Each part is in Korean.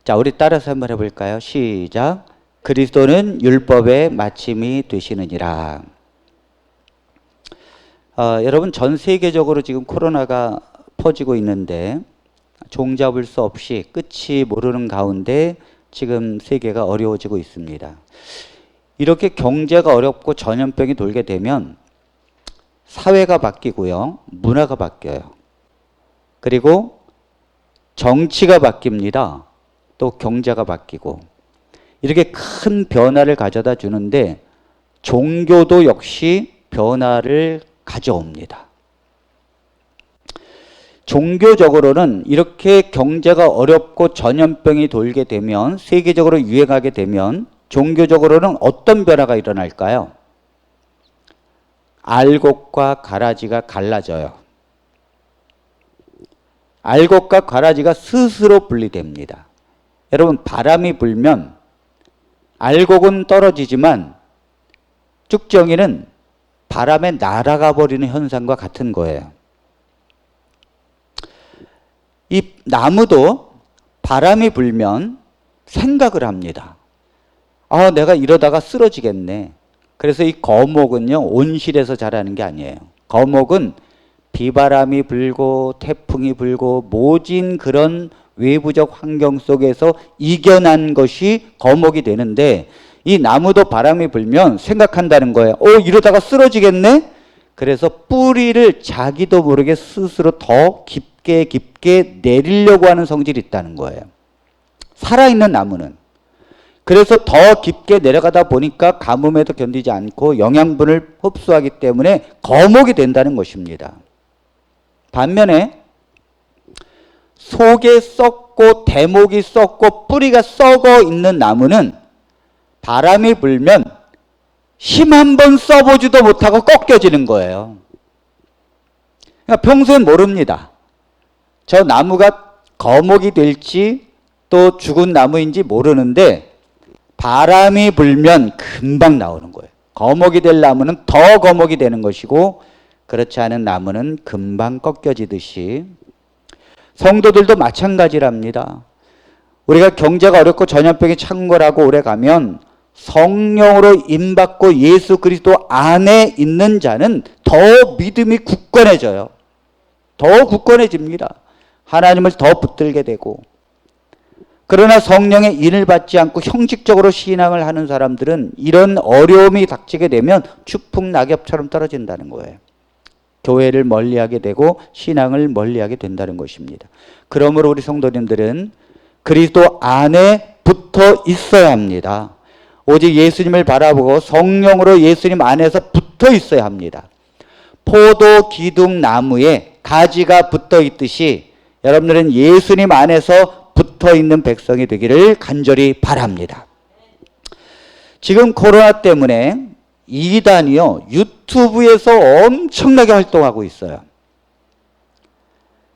자, 우리 따라서 한번 해볼까요? 시작. 그리스도는 율법의 마침이 되시느니라. 여러분, 전 세계적으로 지금 코로나가 퍼지고 있는데 종잡을 수 없이 끝이 모르는 가운데 지금 세계가 어려워지고 있습니다. 이렇게 경제가 어렵고 전염병이 돌게 되면 사회가 바뀌고요, 문화가 바뀌어요. 그리고 정치가 바뀝니다. 또 경제가 바뀌고 이렇게 큰 변화를 가져다 주는데 종교도 역시 변화를 가져옵니다. 종교적으로는 이렇게 경제가 어렵고 전염병이 돌게 되면, 세계적으로 유행하게 되면 종교적으로는 어떤 변화가 일어날까요? 알곡과 가라지가 갈라져요. 알곡과 가라지가 스스로 분리됩니다. 여러분, 바람이 불면 알곡은 떨어지지만 쭉정이는 바람에 날아가 버리는 현상과 같은 거예요. 이 나무도 바람이 불면 생각을 합니다. 내가 이러다가 쓰러지겠네. 그래서 이 거목은요, 온실에서 자라는 게 아니에요. 거목은 비바람이 불고 태풍이 불고 모진 그런 외부적 환경 속에서 이겨난 것이 거목이 되는데, 이 나무도 바람이 불면 생각한다는 거예요. 이러다가 쓰러지겠네? 그래서 뿌리를 자기도 모르게 스스로 더 깊게 내리려고 하는 성질이 있다는 거예요. 살아있는 나무는. 그래서 더 깊게 내려가다 보니까 가뭄에도 견디지 않고 영양분을 흡수하기 때문에 거목이 된다는 것입니다. 반면에 속에 썩고 대목이 썩고 뿌리가 썩어 있는 나무는 바람이 불면 힘 한 번 써보지도 못하고 꺾여지는 거예요. 그러니까 평소엔 모릅니다. 저 나무가 거목이 될지 또 죽은 나무인지 모르는데 바람이 불면 금방 나오는 거예요. 거목이 될 나무는 더 거목이 되는 것이고, 그렇지 않은 나무는 금방 꺾여지듯이 성도들도 마찬가지랍니다. 우리가 경제가 어렵고 전염병이 창궐하고 오래가면 성령으로 임받고 예수 그리스도 안에 있는 자는 더 믿음이 굳건해져요. 더 굳건해집니다. 하나님을 더 붙들게 되고. 그러나 성령의 인을 받지 않고 형식적으로 신앙을 하는 사람들은 이런 어려움이 닥치게 되면 추풍낙엽처럼 떨어진다는 거예요. 교회를 멀리하게 되고 신앙을 멀리하게 된다는 것입니다. 그러므로 우리 성도님들은 그리스도 안에 붙어 있어야 합니다. 오직 예수님을 바라보고 성령으로 예수님 안에서 붙어 있어야 합니다. 포도 기둥 나무에 가지가 붙어 있듯이 여러분들은 예수님 안에서 붙어 있는 백성이 되기를 간절히 바랍니다. 지금 코로나 때문에 이단이요, 유튜브에서 엄청나게 활동하고 있어요.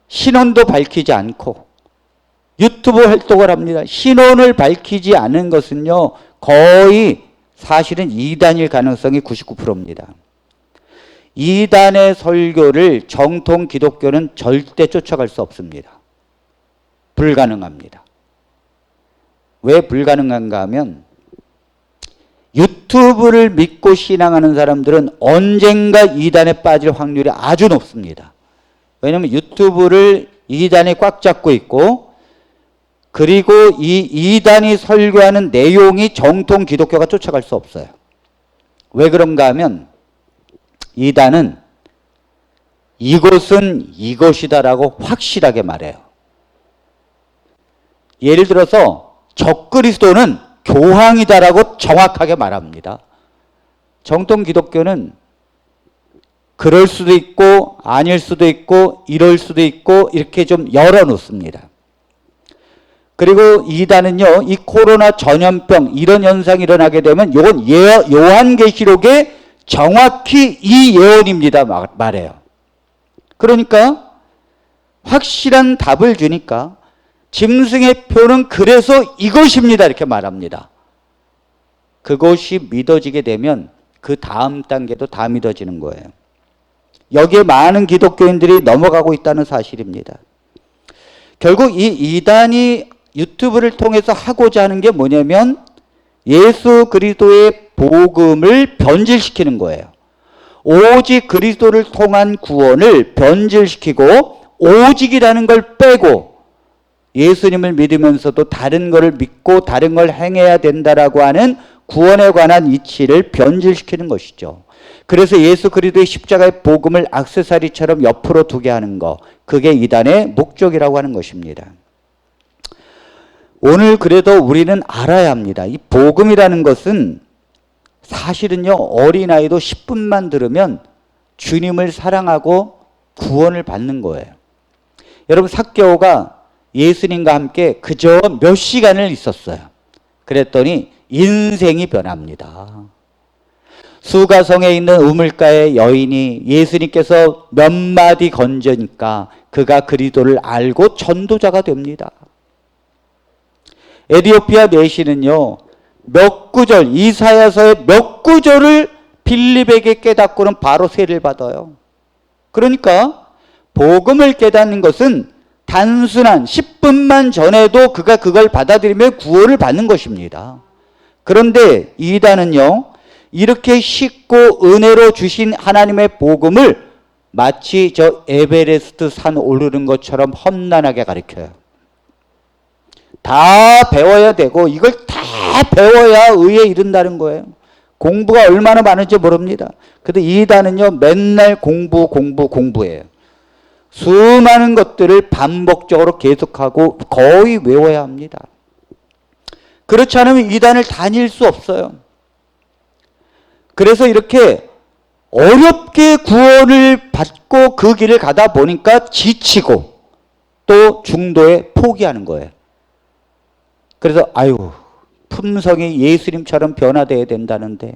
신원도 밝히지 않고 유튜브 활동을 합니다. 신원을 밝히지 않은 것은요, 거의 사실은 이단일 가능성이 99%입니다. 이단의 설교를 정통 기독교는 절대 쫓아갈 수 없습니다. 불가능합니다. 왜 불가능한가 하면 유튜브를 믿고 신앙하는 사람들은 언젠가 이단에 빠질 확률이 아주 높습니다. 왜냐하면 유튜브를 이단이 꽉 잡고 있고, 그리고 이 이단이 설교하는 내용이 정통 기독교가 쫓아갈 수 없어요. 왜 그런가 하면 이단은 이것은 이것이다라고 확실하게 말해요. 예를 들어서 적그리스도는 교황이다라고 정확하게 말합니다. 정통 기독교는 그럴 수도 있고 아닐 수도 있고 이럴 수도 있고 이렇게 좀 열어놓습니다. 그리고 이단은요, 이 코로나 전염병 이런 현상이 일어나게 되면 이건 요한계시록에 정확히 이 예언입니다 말해요. 그러니까 확실한 답을 주니까 짐승의 표는 그래서 이것입니다 이렇게 말합니다. 그것이 믿어지게 되면 그 다음 단계도 다 믿어지는 거예요. 여기에 많은 기독교인들이 넘어가고 있다는 사실입니다. 결국 이 이단이 유튜브를 통해서 하고자 하는 게 뭐냐면 예수 그리스도의 복음을 변질시키는 거예요. 오직 그리스도를 통한 구원을 변질시키고 오직이라는 걸 빼고 예수님을 믿으면서도 다른 것을 믿고 다른 걸 행해야 된다라고 하는 구원에 관한 이치를 변질시키는 것이죠. 그래서 예수 그리스도의 십자가의 복음을 액세서리처럼 옆으로 두게 하는 것, 그게 이단의 목적이라고 하는 것입니다. 오늘 그래도 우리는 알아야 합니다. 이 복음이라는 것은 사실은요, 어린아이도 10분만 들으면 주님을 사랑하고 구원을 받는 거예요. 여러분, 삭개오가 예수님과 함께 그저 몇 시간을 있었어요. 그랬더니 인생이 변합니다. 수가성에 있는 우물가의 여인이 예수님께서 몇 마디 건져니까 그가 그리스도를 알고 전도자가 됩니다. 에티오피아 내시는요, 몇 구절, 이사야서의 몇 구절을 빌립에게 깨닫고는 바로 세례를 받아요. 그러니까 복음을 깨닫는 것은 단순한 10분만 전에도 그가 그걸 받아들이면 구원을 받는 것입니다. 그런데 이단은요, 이렇게 쉽고 은혜로 주신 하나님의 복음을 마치 저 에베레스트 산 오르는 것처럼 험난하게 가르쳐요. 다 배워야 되고 이걸 다 배워야 의에 이른다는 거예요. 공부가 얼마나 많은지 모릅니다. 근데 이단은요, 맨날 공부예요. 수많은 것들을 반복적으로 계속하고 거의 외워야 합니다. 그렇지 않으면 이단을 다닐 수 없어요. 그래서 이렇게 어렵게 구원을 받고 그 길을 가다 보니까 지치고 또 중도에 포기하는 거예요. 그래서 품성이 예수님처럼 변화되어야 된다는데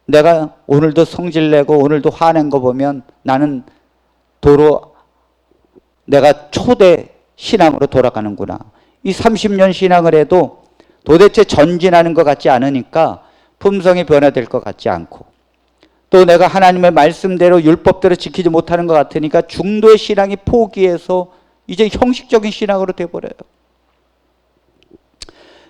내가 오늘도 성질내고 오늘도 화낸 거 보면 나는 도로 내가 초대 신앙으로 돌아가는구나. 이 30년 신앙을 해도 도대체 전진하는 것 같지 않으니까 품성이 변화될 것 같지 않고 또 내가 하나님의 말씀대로 율법대로 지키지 못하는 것 같으니까 중도의 신앙이 포기해서 이제 형식적인 신앙으로 돼버려요.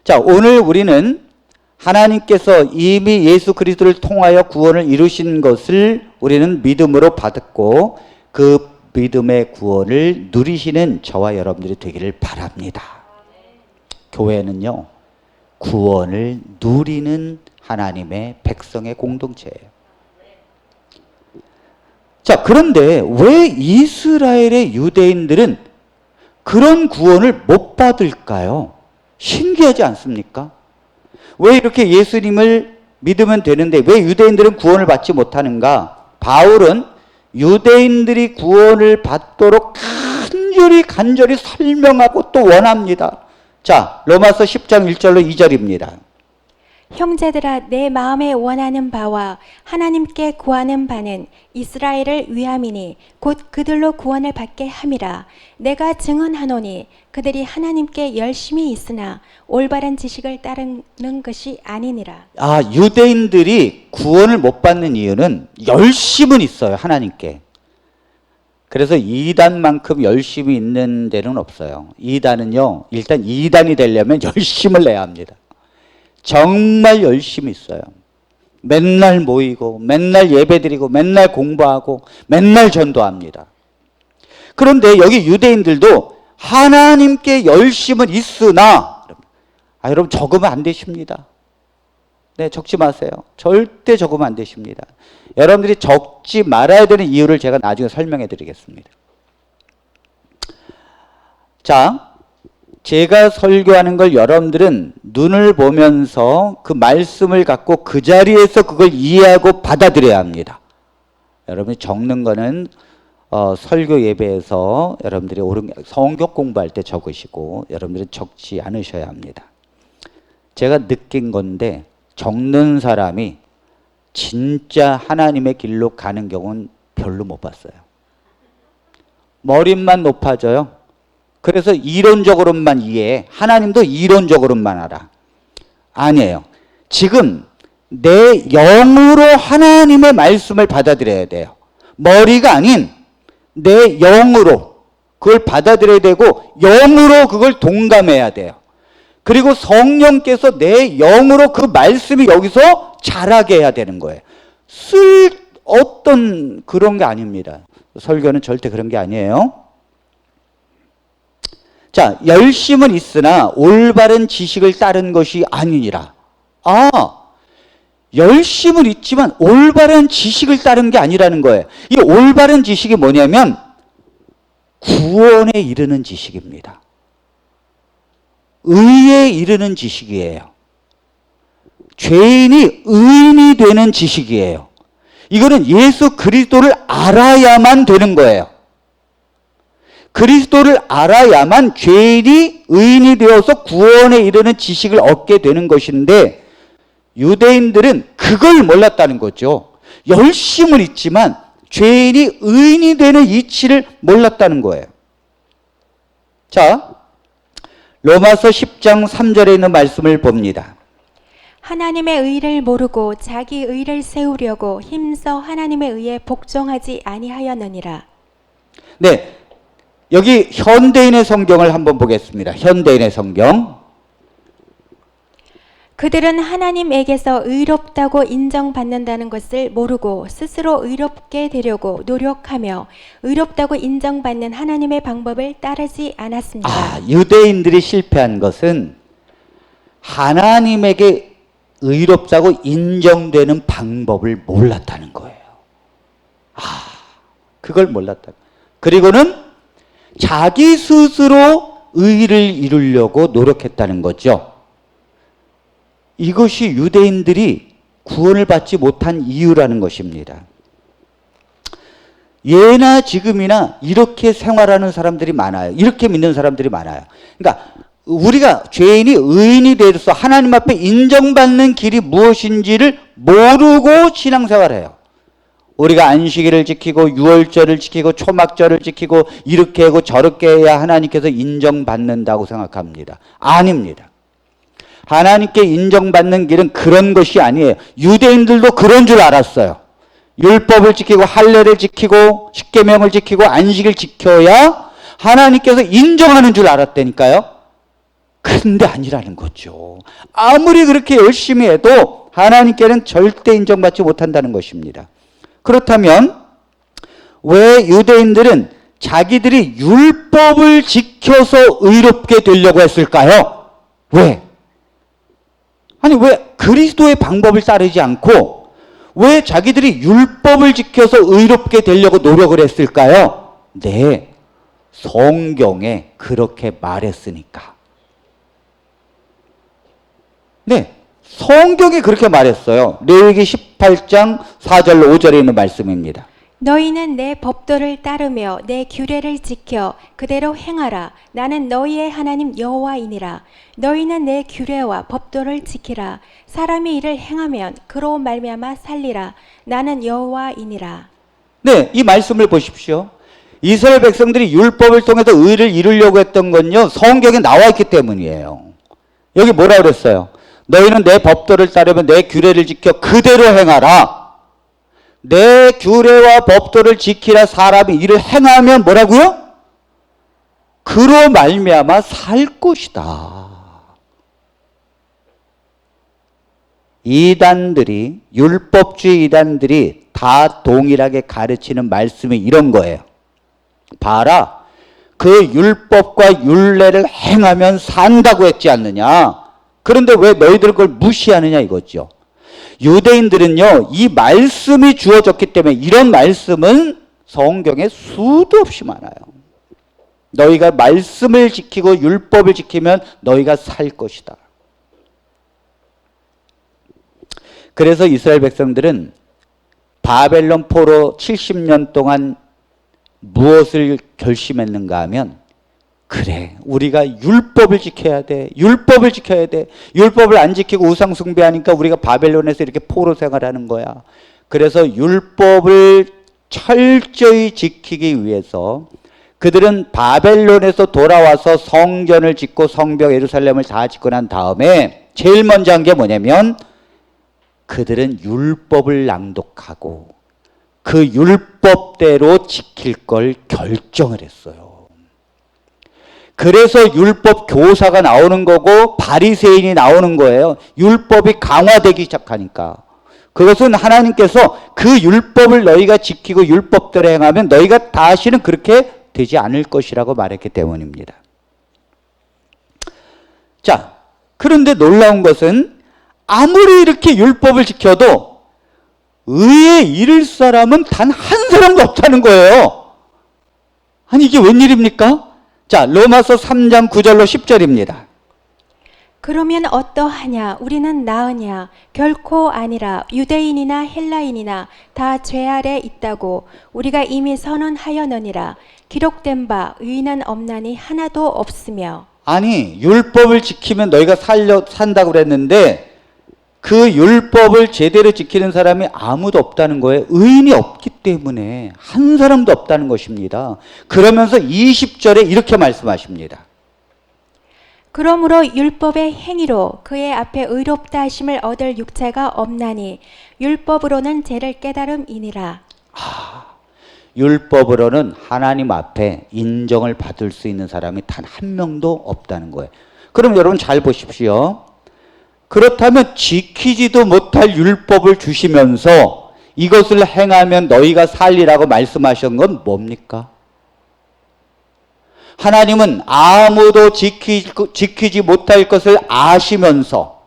자, 오늘 우리는 하나님께서 이미 예수 그리스도를 통하여 구원을 이루신 것을 우리는 믿음으로 받았고 그 믿음의 구원을 누리시는 저와 여러분들이 되기를 바랍니다. 교회는요, 구원을 누리는 하나님의 백성의 공동체예요. 자, 그런데 왜 이스라엘의 유대인들은 그런 구원을 못 받을까요? 신기하지 않습니까? 왜 이렇게 예수님을 믿으면 되는데 왜 유대인들은 구원을 받지 못하는가? 바울은 유대인들이 구원을 받도록 간절히 설명하고 또 원합니다. 자, 로마서 10장 1절로 2절입니다. 형제들아, 내 마음에 원하는 바와 하나님께 구하는 바는 이스라엘을 위함이니 곧 그들로 구원을 받게 함이라. 내가 증언하노니 그들이 하나님께 열심히 있으나 올바른 지식을 따르는 것이 아니니라. 유대인들이 구원을 못 받는 이유는 열심은 있어요, 하나님께. 그래서 이단만큼 열심히 있는 데는 없어요. 이단은요, 일단 이단이 되려면 열심을 내야 합니다. 정말 열심히 있어요. 맨날 모이고 맨날 예배드리고 맨날 공부하고 맨날 전도합니다. 그런데 여기 유대인들도 하나님께 열심은 있으나 여러분 적으면 안 되십니다. 네, 적지 마세요. 절대 적으면 안 되십니다. 여러분들이 적지 말아야 되는 이유를 제가 나중에 설명해 드리겠습니다. 자, 제가 설교하는 걸 여러분들은 눈을 보면서 그 말씀을 갖고 그 자리에서 그걸 이해하고 받아들여야 합니다. 여러분이 적는 거는 설교 예배에서 여러분들이 성경 공부할 때 적으시고 여러분들은 적지 않으셔야 합니다. 제가 느낀 건데 적는 사람이 진짜 하나님의 길로 가는 경우는 별로 못 봤어요. 머리만 높아져요. 그래서 이론적으로만 이해해. 하나님도 이론적으로만 알아. 아니에요. 지금 내 영으로 하나님의 말씀을 받아들여야 돼요. 머리가 아닌 내 영으로 그걸 받아들여야 되고 영으로 그걸 동감해야 돼요. 그리고 성령께서 내 영으로 그 말씀이 여기서 자라게 해야 되는 거예요. 어떤 그런 게 아닙니다. 설교는 절대 그런 게 아니에요. 자, 열심은 있으나 올바른 지식을 따른 것이 아니니라. 열심은 있지만 올바른 지식을 따른 게 아니라는 거예요. 이 올바른 지식이 뭐냐면 구원에 이르는 지식입니다. 의에 이르는 지식이에요. 죄인이 의인이 되는 지식이에요. 이거는 예수 그리스도를 알아야만 되는 거예요. 그리스도를 알아야만 죄인이 의인이 되어서 구원에 이르는 지식을 얻게 되는 것인데, 유대인들은 그걸 몰랐다는 거죠. 열심은 있지만 죄인이 의인이 되는 이치를 몰랐다는 거예요. 자, 로마서 10장 3절에 있는 말씀을 봅니다. 하나님의 의를 모르고 자기 의를 세우려고 힘써 하나님의 의에 복종하지 아니하였느니라. 네, 여기 현대인의 성경을 한번 보겠습니다. 현대인의 성경. 그들은 하나님에게서 의롭다고 인정받는다는 것을 모르고 스스로 의롭게 되려고 노력하며 의롭다고 인정받는 하나님의 방법을 따르지 않았습니다. 유대인들이 실패한 것은 하나님에게 의롭다고 인정되는 방법을 몰랐다는 거예요. 그걸 몰랐다. 그리고는 자기 스스로 의를 이루려고 노력했다는 거죠. 이것이 유대인들이 구원을 받지 못한 이유라는 것입니다. 예나 지금이나 이렇게 생활하는 사람들이 많아요. 이렇게 믿는 사람들이 많아요. 그러니까 우리가 죄인이 의인이 되어서 하나님 앞에 인정받는 길이 무엇인지를 모르고 신앙생활해요. 우리가 안식일을 지키고 유월절을 지키고 초막절을 지키고 이렇게 하고 저렇게 해야 하나님께서 인정받는다고 생각합니다. 아닙니다. 하나님께 인정받는 길은 그런 것이 아니에요. 유대인들도 그런 줄 알았어요. 율법을 지키고 할례를 지키고 십계명을 지키고 안식을 지켜야 하나님께서 인정하는 줄 알았다니까요. 근데 아니라는 거죠. 아무리 그렇게 열심히 해도 하나님께는 절대 인정받지 못한다는 것입니다. 그렇다면 왜 유대인들은 자기들이 율법을 지켜서 의롭게 되려고 했을까요? 왜? 아니, 왜 그리스도의 방법을 따르지 않고 왜 자기들이 율법을 지켜서 의롭게 되려고 노력을 했을까요? 네, 성경에 그렇게 말했으니까. 네, 성경이 그렇게 말했어요. 레위기 18장 4절 5절에 있는 말씀입니다. 너희는 내 법도를 따르며 내 규례를 지켜 그대로 행하라. 나는 너희의 하나님 여호와이니라. 너희는 내 규례와 법도를 지키라. 사람이 이를 행하면 그로 말미암아 살리라. 나는 여호와이니라. 네, 이 말씀을 보십시오. 이스라엘 백성들이 율법을 통해서 의를 이루려고 했던 건요, 성경에 나와 있기 때문이에요. 여기 뭐라 그랬어요? 너희는 내 법도를 따르며 내 규례를 지켜 그대로 행하라. 내 규례와 법도를 지키라. 사람이 이를 행하면 뭐라고요? 그로 말미암아 살 것이다. 이단들이, 율법주의 이단들이 다 동일하게 가르치는 말씀이 이런 거예요. 봐라, 그 율법과 율례를 행하면 산다고 했지 않느냐. 그런데 왜 너희들 그걸 무시하느냐 이거죠. 유대인들은요, 이 말씀이 주어졌기 때문에 이런 말씀은 성경에 수도 없이 많아요. 너희가 말씀을 지키고 율법을 지키면 너희가 살 것이다. 그래서 이스라엘 백성들은 바벨론 포로 70년 동안 무엇을 결심했는가 하면, 그래, 우리가 율법을 지켜야 돼. 율법을 지켜야 돼. 율법을 안 지키고 우상 숭배하니까 우리가 바벨론에서 이렇게 포로 생활하는 거야. 그래서 율법을 철저히 지키기 위해서 그들은 바벨론에서 돌아와서 성전을 짓고 성벽 예루살렘을 다 짓고 난 다음에 제일 먼저 한 게 뭐냐면, 그들은 율법을 낭독하고 그 율법대로 지킬 걸 결정을 했어요. 그래서 율법 교사가 나오는 거고 바리새인이 나오는 거예요. 율법이 강화되기 시작하니까. 그것은 하나님께서 그 율법을 너희가 지키고 율법대로 행하면 너희가 다시는 그렇게 되지 않을 것이라고 말했기 때문입니다. 자, 그런데 놀라운 것은 아무리 이렇게 율법을 지켜도 의에 이를 사람은 단 한 사람도 없다는 거예요. 아니 이게 웬일입니까? 자, 로마서 3장 9절로 10절입니다. 그러면 어떠하냐? 우리는 나으냐? 결코 아니라. 유대인이나 헬라인이나 다 죄 아래 있다고 우리가 이미 선언하였느니라. 기록된 바 의인은 없나니 하나도 없으며. 아니 율법을 지키면 너희가 산다고 그랬는데 그 율법을 제대로 지키는 사람이 아무도 없다는 거예요. 의인이 없기 때문에 한 사람도 없다는 것입니다. 그러면서 20절에 이렇게 말씀하십니다. 그러므로 율법의 행위로 그의 앞에 의롭다 하심을 얻을 육체가 없나니 율법으로는 죄를 깨달음이니라. 율법으로는 하나님 앞에 인정을 받을 수 있는 사람이 단 한 명도 없다는 거예요. 그럼 여러분 잘 보십시오. 그렇다면 지키지도 못할 율법을 주시면서 이것을 행하면 너희가 살리라고 말씀하신 건 뭡니까? 하나님은 아무도 지키지 못할 것을 아시면서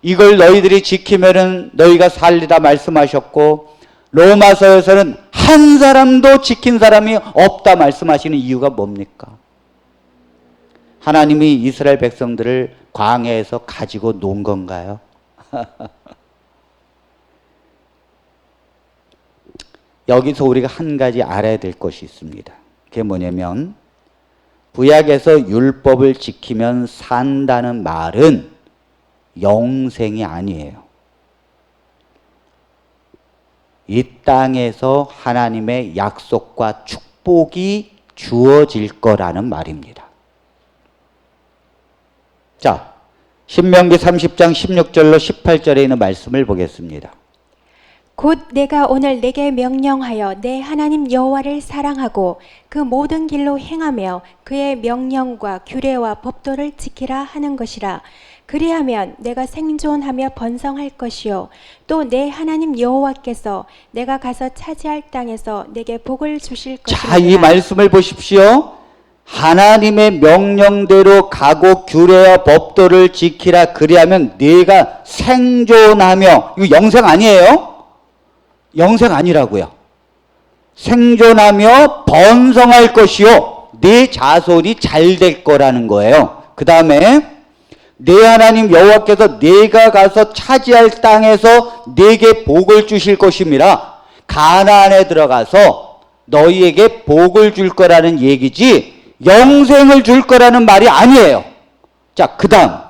이걸 너희들이 지키면은 너희가 살리라 말씀하셨고, 로마서에서는 한 사람도 지킨 사람이 없다 말씀하시는 이유가 뭡니까? 하나님이 이스라엘 백성들을 광야에서 가지고 논 건가요? 여기서 우리가 한 가지 알아야 될 것이 있습니다. 그게 뭐냐면 구약에서 율법을 지키면 산다는 말은 영생이 아니에요. 이 땅에서 하나님의 약속과 축복이 주어질 거라는 말입니다. 자, 신명기 30장 16절로 18절에 있는 말씀을 보겠습니다. 곧 내가 오늘 내게 명령하여 내 하나님 여호와를 사랑하고 그 모든 길로 행하며 그의 명령과 규례와 법도를 지키라 하는 것이라. 그리하면 내가 생존하며 번성할 것이요 또 내 하나님 여호와께서 내가 가서 차지할 땅에서 내게 복을 주실 것이라. 자, 이 말씀을 보십시오. 하나님의 명령대로 가고 규례와 법도를 지키라. 그리하면 네가 생존하며, 이거 영생 아니에요? 영생 아니라고요. 생존하며 번성할 것이요 네 자손이 잘 될 거라는 거예요. 그 다음에 내 하나님 여호와께서 네가 가서 차지할 땅에서 네게 복을 주실 것임이라. 가나안에 들어가서 너희에게 복을 줄 거라는 얘기지 영생을 줄 거라는 말이 아니에요. 자, 그 다음.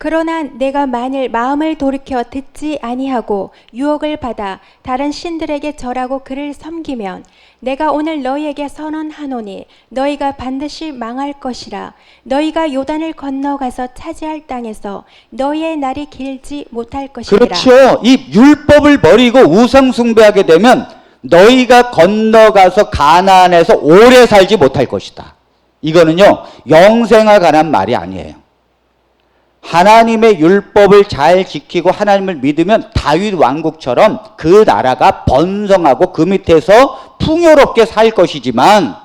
그러나 내가 만일 마음을 돌이켜 듣지 아니하고 유혹을 받아 다른 신들에게 절하고 그를 섬기면 내가 오늘 너희에게 선언하노니 너희가 반드시 망할 것이라. 너희가 요단을 건너가서 차지할 땅에서 너희의 날이 길지 못할 것이라. 그렇죠. 이 율법을 버리고 우상 숭배하게 되면 너희가 건너가서 가나안에서 오래 살지 못할 것이다. 이거는요 영생에 관한 말이 아니에요. 하나님의 율법을 잘 지키고 하나님을 믿으면 다윗 왕국처럼 그 나라가 번성하고 그 밑에서 풍요롭게 살 것이지만,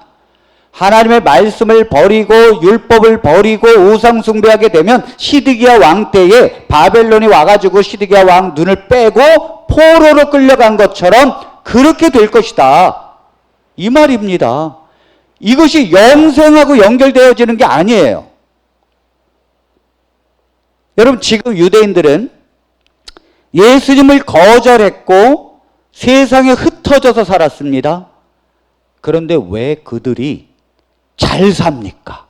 하나님의 말씀을 버리고 율법을 버리고 우상 숭배하게 되면 시드기야 왕 때에 바벨론이 와가지고 시드기야 왕 눈을 빼고 포로로 끌려간 것처럼 그렇게 될 것이다, 이 말입니다. 이것이 영생하고 연결되어지는 게 아니에요. 여러분, 지금 유대인들은 예수님을 거절했고 세상에 흩어져서 살았습니다. 그런데 왜 그들이 잘 삽니까?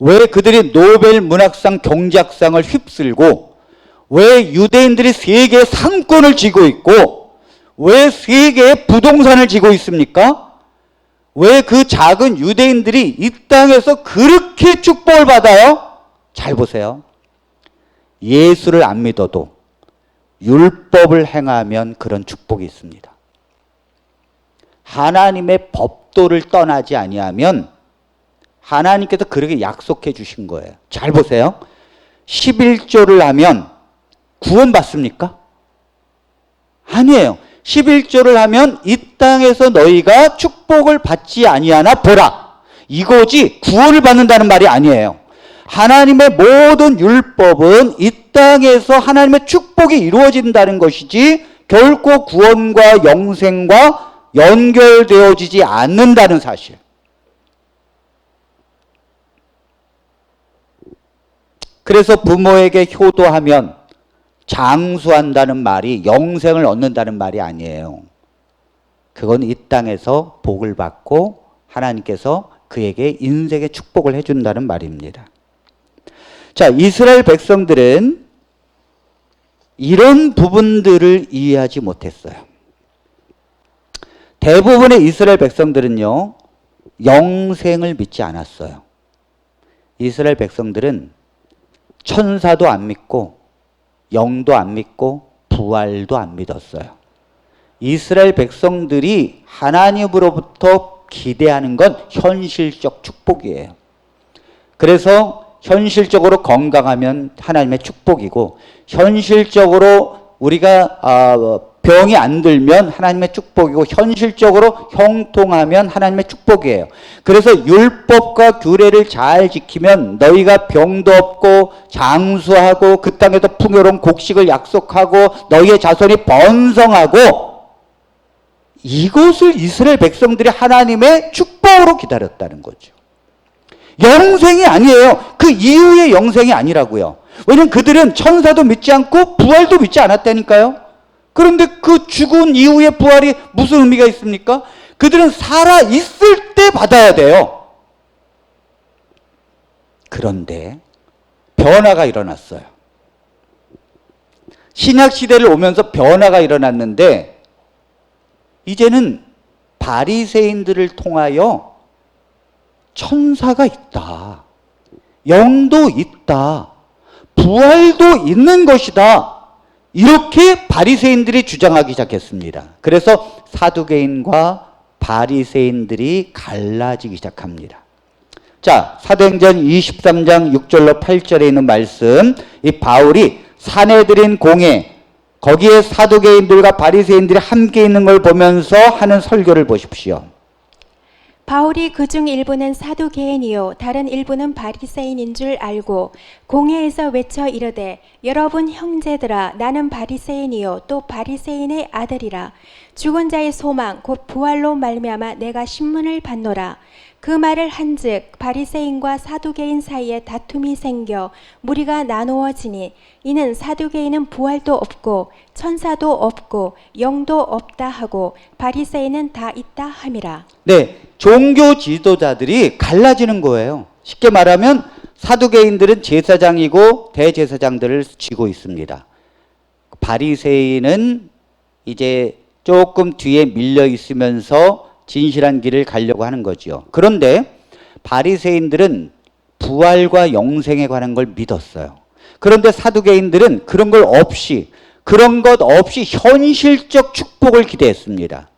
왜 그들이 노벨 문학상, 경제학상을 휩쓸고, 왜 유대인들이 세계의 상권을 쥐고 있고, 왜 세계의 부동산을 쥐고 있습니까? 왜 그 작은 유대인들이 이 땅에서 그렇게 축복을 받아요? 잘 보세요. 예수를 안 믿어도 율법을 행하면 그런 축복이 있습니다. 하나님의 법도를 떠나지 아니하면 하나님께서 그렇게 약속해 주신 거예요. 잘 보세요. 11조를 하면 구원받습니까? 아니에요. 11조를 하면 이 땅에서 너희가 축복을 받지 아니하나 보라. 이거지 구원을 받는다는 말이 아니에요. 하나님의 모든 율법은 이 땅에서 하나님의 축복이 이루어진다는 것이지 결코 구원과 영생과 연결되어지지 않는다는 사실. 그래서 부모에게 효도하면 장수한다는 말이 영생을 얻는다는 말이 아니에요. 그건 이 땅에서 복을 받고 하나님께서 그에게 인생의 축복을 해준다는 말입니다. 자, 이스라엘 백성들은 이런 부분들을 이해하지 못했어요. 대부분의 이스라엘 백성들은요, 영생을 믿지 않았어요. 이스라엘 백성들은 천사도 안 믿고 영도 안 믿고 부활도 안 믿었어요. 이스라엘 백성들이 하나님으로부터 기대하는 건 현실적 축복이에요. 그래서 현실적으로 건강하면 하나님의 축복이고 현실적으로 우리가 병이 안 들면 하나님의 축복이고 현실적으로 형통하면 하나님의 축복이에요. 그래서 율법과 규례를 잘 지키면 너희가 병도 없고 장수하고 그 땅에도 풍요로운 곡식을 약속하고 너희의 자손이 번성하고 이것을 이스라엘 백성들이 하나님의 축복으로 기다렸다는 거죠. 영생이 아니에요. 그 이후의 영생이 아니라고요. 왜냐면 그들은 천사도 믿지 않고 부활도 믿지 않았다니까요. 그런데 그 죽은 이후의 부활이 무슨 의미가 있습니까? 그들은 살아 있을 때 받아야 돼요. 그런데 변화가 일어났어요. 신약 시대를 오면서 변화가 일어났는데 이제는 바리새인들을 통하여 천사가 있다. 영도 있다. 부활도 있는 것이다. 이렇게 바리새인들이 주장하기 시작했습니다. 그래서 사두개인과 바리새인들이 갈라지기 시작합니다. 자, 사도행전 23장 6절로 8절에 있는 말씀, 이 바울이 사내들인 공회, 거기에 사두개인들과 바리새인들이 함께 있는 걸 보면서 하는 설교를 보십시오. 바울이 그중 일부는 사두개인이요 다른 일부는 바리새인인 줄 알고 공회에서 외쳐 이르되 여러분 형제들아 나는 바리새인이요 또 바리새인의 아들이라 죽은 자의 소망 곧 부활로 말미암아 내가 신문을 받노라. 그 말을 한즉 바리새인과 사두개인 사이에 다툼이 생겨 무리가 나누어지니 이는 사두개인은 부활도 없고 천사도 없고 영도 없다 하고 바리새인은 다 있다 함이라. 네, 종교 지도자들이 갈라지는 거예요. 쉽게 말하면 사두개인들은 제사장이고 대제사장들을 쥐고 있습니다. 바리새인은 이제 조금 뒤에 밀려 있으면서 진실한 길을 가려고 하는 거죠. 그런데 바리새인들은 부활과 영생에 관한 걸 믿었어요. 그런데 사두개인들은 그런 것 없이 현실적 축복을 기대했습니다.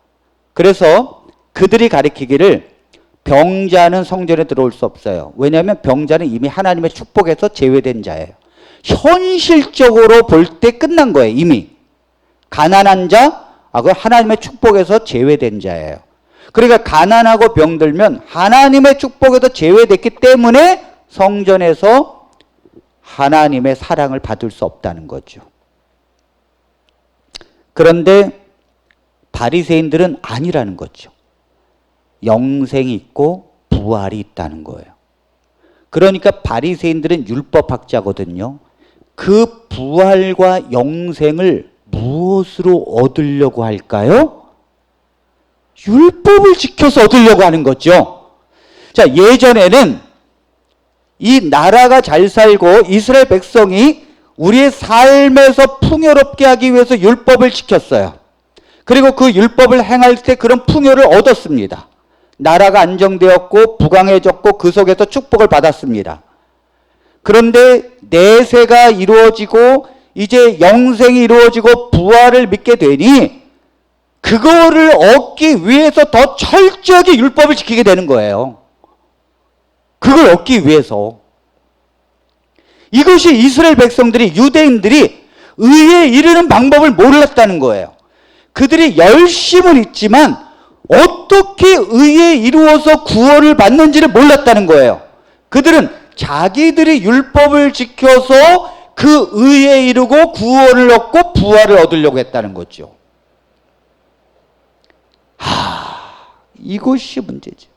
그래서 그들이 가리키기를 병자는 성전에 들어올 수 없어요. 왜냐하면 병자는 이미 하나님의 축복에서 제외된 자예요. 현실적으로 볼 때 끝난 거예요. 이미. 가난한 자, 그 하나님의 축복에서 제외된 자예요. 그러니까 가난하고 병들면 하나님의 축복에서 제외됐기 때문에 성전에서 하나님의 사랑을 받을 수 없다는 거죠. 그런데 바리새인들은 아니라는 거죠. 영생이 있고 부활이 있다는 거예요. 그러니까 바리새인들은 율법학자거든요. 그 부활과 영생을 무엇으로 얻으려고 할까요? 율법을 지켜서 얻으려고 하는 거죠. 자, 예전에는 이 나라가 잘 살고 이스라엘 백성이 우리의 삶에서 풍요롭게 하기 위해서 율법을 지켰어요. 그리고 그 율법을 행할 때 그런 풍요를 얻었습니다. 나라가 안정되었고 부강해졌고 그 속에서 축복을 받았습니다. 그런데 내세가 이루어지고 이제 영생이 이루어지고 부활을 믿게 되니 그거를 얻기 위해서 더 철저하게 율법을 지키게 되는 거예요. 그걸 얻기 위해서. 이것이 이스라엘 백성들이, 유대인들이 의에 이르는 방법을 몰랐다는 거예요. 그들이 열심은 있지만 어떻게 의에 이루어서 구원을 받는지를 몰랐다는 거예요. 그들은 자기들이 율법을 지켜서 그 의에 이르고 구원을 얻고 부활을 얻으려고 했다는 거죠. 이것이 문제죠.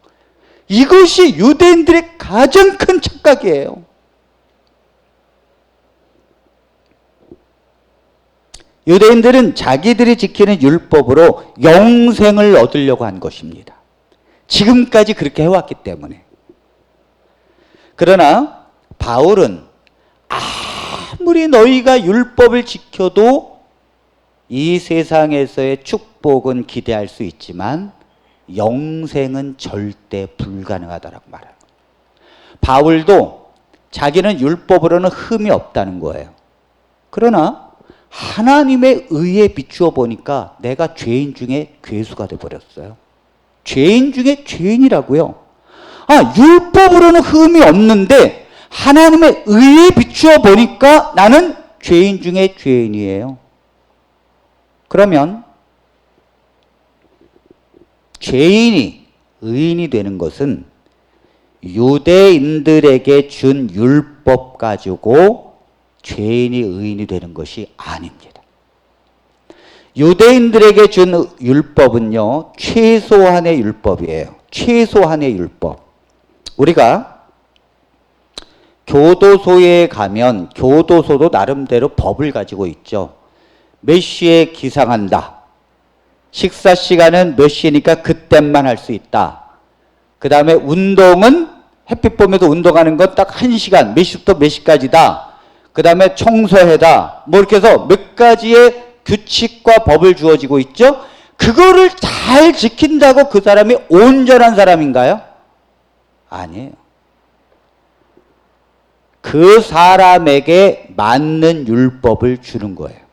이것이 유대인들의 가장 큰 착각이에요. 유대인들은 자기들이 지키는 율법으로 영생을 얻으려고 한 것입니다. 지금까지 그렇게 해왔기 때문에. 그러나 바울은 아무리 너희가 율법을 지켜도 이 세상에서의 축복은 기대할 수 있지만 영생은 절대 불가능하다라고 말해요. 바울도 자기는 율법으로는 흠이 없다는 거예요. 그러나 하나님의 의에 비추어 보니까 내가 죄인 중에 괴수가 돼버렸어요. 죄인 중에 죄인이라고요. 율법으로는 흠이 없는데 하나님의 의에 비추어 보니까 나는 죄인 중에 죄인이에요. 그러면 죄인이 의인이 되는 것은 유대인들에게 준 율법 가지고 죄인이 의인이 되는 것이 아닙니다. 유대인들에게 준 율법은요, 최소한의 율법이에요. 최소한의 율법. 우리가 교도소에 가면 교도소도 나름대로 법을 가지고 있죠. 몇 시에 기상한다. 식사 시간은 몇 시니까 그때만 할 수 있다. 그 다음에 운동은 햇빛 보면서 운동하는 건 딱 1시간, 몇 시부터 몇 시까지다. 그 다음에 청소해다. 뭐 이렇게 해서 몇 가지의 규칙과 법을 주어지고 있죠. 그거를 잘 지킨다고 그 사람이 온전한 사람인가요? 아니에요. 그 사람에게 맞는 율법을 주는 거예요.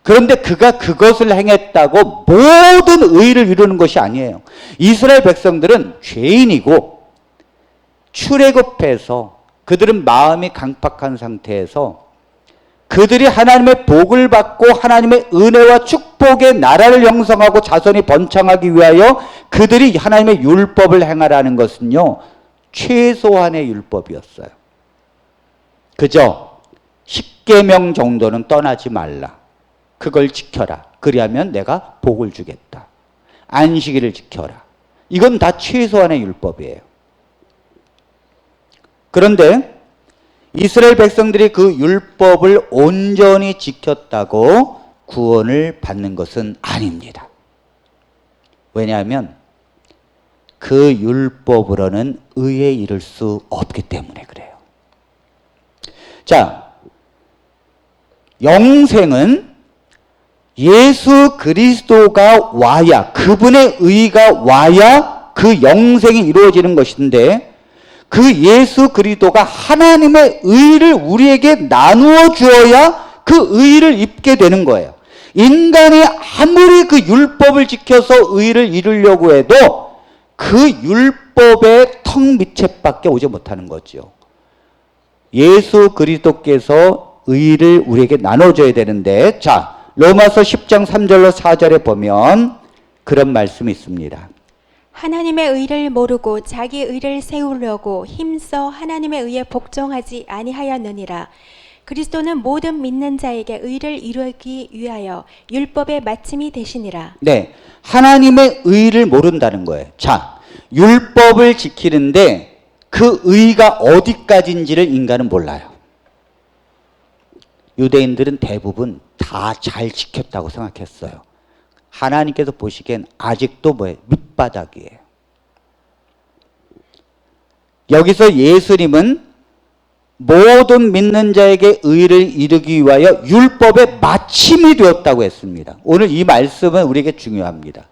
그런데 그가 그것을 행했다고 모든 의를 이루는 것이 아니에요. 이스라엘 백성들은 죄인이고 출애굽해서 그들은 마음이 강팍한 상태에서 그들이 하나님의 복을 받고 하나님의 은혜와 축복의 나라를 형성하고 자손이 번창하기 위하여 그들이 하나님의 율법을 행하라는 것은요, 최소한의 율법이었어요. 그저 10계명 정도는 떠나지 말라. 그걸 지켜라. 그리하면 내가 복을 주겠다. 안식일을 지켜라. 이건 다 최소한의 율법이에요. 그런데 이스라엘 백성들이 그 율법을 온전히 지켰다고 구원을 받는 것은 아닙니다. 왜냐하면 그 율법으로는 의에 이를 수 없기 때문에 그래요. 자, 영생은 예수 그리스도가 와야, 그분의 의가 와야 그 영생이 이루어지는 것인데, 그 예수 그리스도가 하나님의 의를 우리에게 나누어 주어야 그 의를 입게 되는 거예요. 인간이 아무리 그 율법을 지켜서 의를 이루려고 해도 그 율법의 턱 밑에밖에 오지 못하는 거죠. 예수 그리스도께서 의를 우리에게 나눠줘야 되는데, 자, 로마서 10장 3절로 4절에 보면 그런 말씀이 있습니다. 하나님의 의를 모르고 자기 의를 세우려고 힘써 하나님의 의에 복종하지 아니하였느니라. 그리스도는 모든 믿는 자에게 의를 이루기 위하여 율법의 마침이 되시니라. 네, 하나님의 의를 모른다는 거예요. 자, 율법을 지키는데 그 의가 어디까지인지를 인간은 몰라요. 유대인들은 대부분 다 잘 지켰다고 생각했어요. 하나님께서 보시기엔 아직도 뭐예요? 밑바닥이에요. 여기서 예수님은 모든 믿는 자에게 의를 이루기 위하여 율법의 마침이 되었다고 했습니다. 오늘 이 말씀은 우리에게 중요합니다.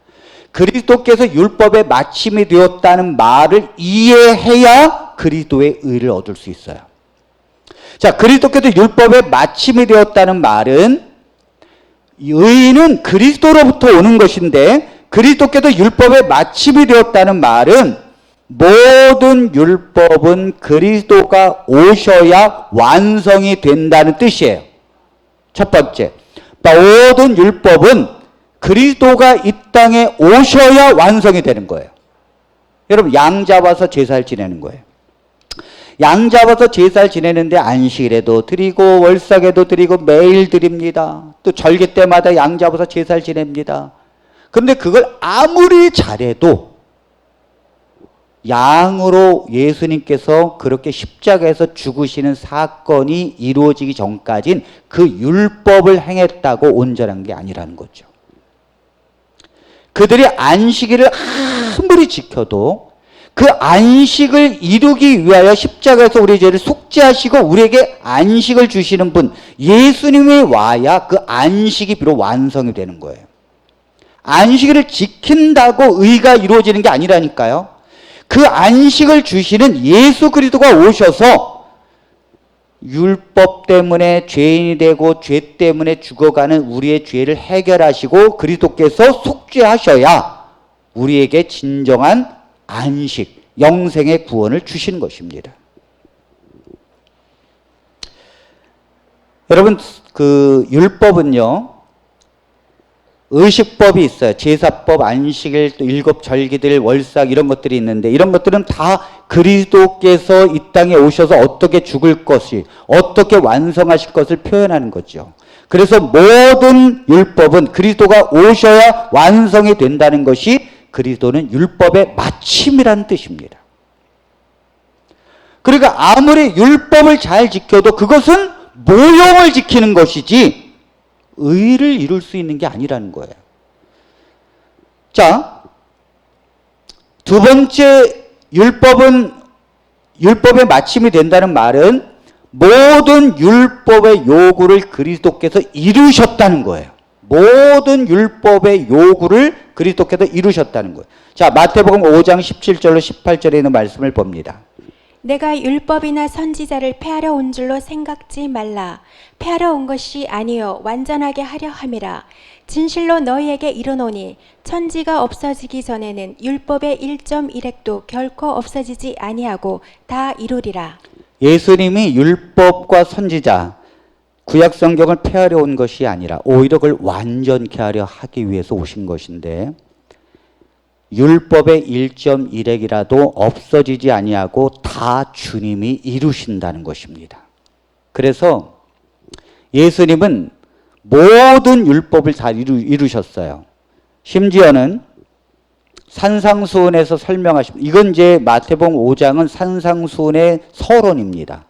그리스도께서 율법의 마침이 되었다는 말을 이해해야 그리스도의 의를 얻을 수 있어요. 자, 그리스도께서 율법의 마침이 되었다는 말은 의는 그리스도로부터 오는 것인데, 그리스도께서 율법의 마침이 되었다는 말은 모든 율법은 그리스도가 오셔야 완성이 된다는 뜻이에요. 첫 번째, 모든 율법은 그리스도가 이 땅에 오셔야 완성이 되는 거예요. 여러분, 양 잡아서 제사를 지내는 거예요. 양 잡아서 제사를 지내는데 안식일에도 드리고 월삭에도 드리고 매일 드립니다. 또 절기 때마다 양 잡아서 제사를 지냅니다. 그런데 그걸 아무리 잘해도 양으로 예수님께서 그렇게 십자가에서 죽으시는 사건이 이루어지기 전까진 그 율법을 행했다고 온전한 게 아니라는 거죠. 그들이 안식일을 아무리 지켜도 그 안식을 이루기 위하여 십자가에서 우리의 죄를 속죄하시고 우리에게 안식을 주시는 분 예수님이 와야 그 안식이 비로소 완성이 되는 거예요. 안식일을 지킨다고 의가 이루어지는 게 아니라니까요. 그 안식을 주시는 예수 그리스도가 오셔서 율법 때문에 죄인이 되고 죄 때문에 죽어가는 우리의 죄를 해결하시고 그리스도께서 속죄하셔야 우리에게 진정한 안식, 영생의 구원을 주시는 것입니다. 여러분, 그 율법은요, 의식법이 있어요. 제사법, 안식일, 또 일곱 절기들, 월삭 이런 것들이 있는데 이런 것들은 다 그리스도께서 이 땅에 오셔서 어떻게 죽을 것이, 어떻게 완성하실 것을 표현하는 거죠. 그래서 모든 율법은 그리스도가 오셔야 완성이 된다는 것이 그리스도는 율법의 마침이라는 뜻입니다. 그러니까 아무리 율법을 잘 지켜도 그것은 모형을 지키는 것이지 의를 이룰 수 있는 게 아니라는 거예요. 자, 두 번째 율법의 마침이 된다는 말은 모든 율법의 요구를 그리스도께서 이루셨다는 거예요. 모든 율법의 요구를 그리스도께서 이루셨다는 거예요. 자, 마태복음 5장 17절로 18절에 있는 말씀을 봅니다. 내가 율법이나 선지자를 폐하려 온 줄로 생각지 말라. 폐하려 온 것이 아니요 완전하게 하려 함이라. 진실로 너희에게 이르노니 천지가 없어지기 전에는 율법의 1.1획도 결코 없어지지 아니하고 다 이루리라. 예수님이 율법과 선지자, 구약 성경을 폐하려 온 것이 아니라 오히려 그걸 완전케 하려 하기 위해서 오신 것인데 율법의 1.1획이라도 없어지지 아니하고 다 주님이 이루신다는 것입니다. 그래서 예수님은 모든 율법을 다 이루셨어요. 심지어는 산상수훈에서 설명하십니다. 이건 이제 마태복음 5장은 산상수훈의 서론입니다.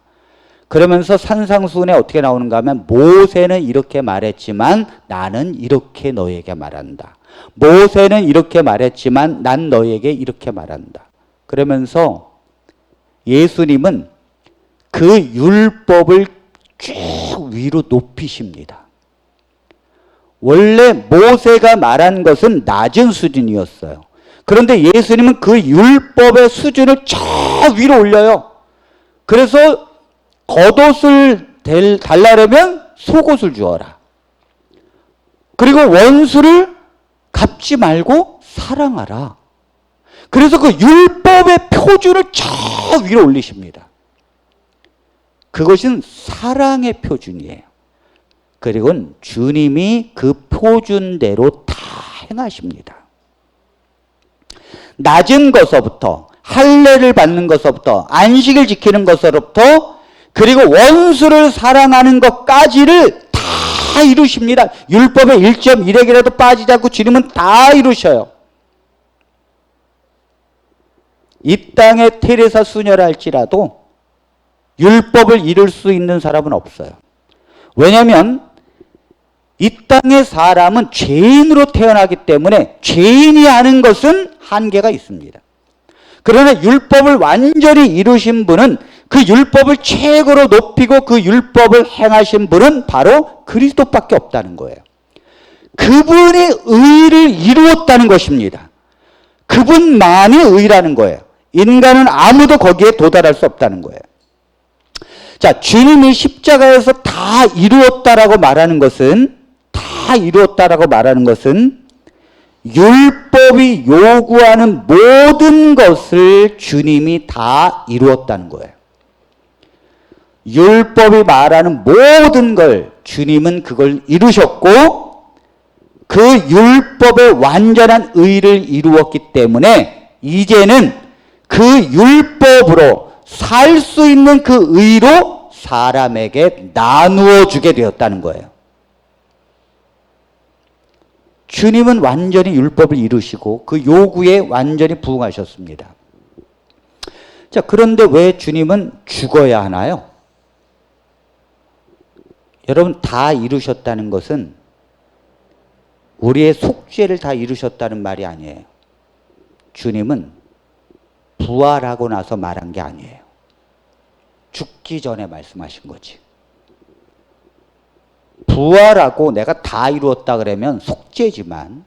그러면서 산상수훈에 어떻게 나오는가 하면 모세는 이렇게 말했지만 나는 이렇게 너에게 말한다. 모세는 이렇게 말했지만 난 너에게 이렇게 말한다. 그러면서 예수님은 그 율법을 쭉 위로 높이십니다. 원래 모세가 말한 것은 낮은 수준이었어요. 그런데 예수님은 그 율법의 수준을 저 위로 올려요. 그래서 겉옷을 달라려면 속옷을 주어라. 그리고 원수를 갚지 말고 사랑하라. 그래서 그 율법의 표준을 저 위로 올리십니다. 그것은 사랑의 표준이에요. 그리고 주님이 그 표준대로 다 행하십니다. 낮은 것서부터, 할례를 받는 것서부터, 안식을 지키는 것서부터, 그리고 원수를 사랑하는 것까지를 다 이루십니다. 율법의 1.1획이라도 빠지지 않고 주님은 다 이루셔요. 이 땅에 테레사 수녀라 할지라도 율법을 이룰 수 있는 사람은 없어요. 왜냐하면 이 땅의 사람은 죄인으로 태어나기 때문에 죄인이 하는 것은 한계가 있습니다. 그러나 율법을 완전히 이루신 분은 그 율법을 최고로 높이고 그 율법을 행하신 분은 바로 그리스도밖에 없다는 거예요. 그분이 의를 이루었다는 것입니다. 그분만이 의라는 거예요. 인간은 아무도 거기에 도달할 수 없다는 거예요. 자, 주님이 십자가에서 다 이루었다라고 말하는 것은 율법이 요구하는 모든 것을 주님이 다 이루었다는 거예요. 율법이 말하는 모든 걸 주님은 그걸 이루셨고 그 율법의 완전한 의를 이루었기 때문에 이제는 그 율법으로 살 수 있는 그 의로 사람에게 나누어 주게 되었다는 거예요. 주님은 완전히 율법을 이루시고 그 요구에 완전히 부응하셨습니다. 자, 그런데 왜 주님은 죽어야 하나요? 여러분, 다 이루셨다는 것은 우리의 속죄를 다 이루셨다는 말이 아니에요. 주님은 부활하고 나서 말한 게 아니에요. 죽기 전에 말씀하신 거지. 부활하고 내가 다 이루었다 그러면 속죄지만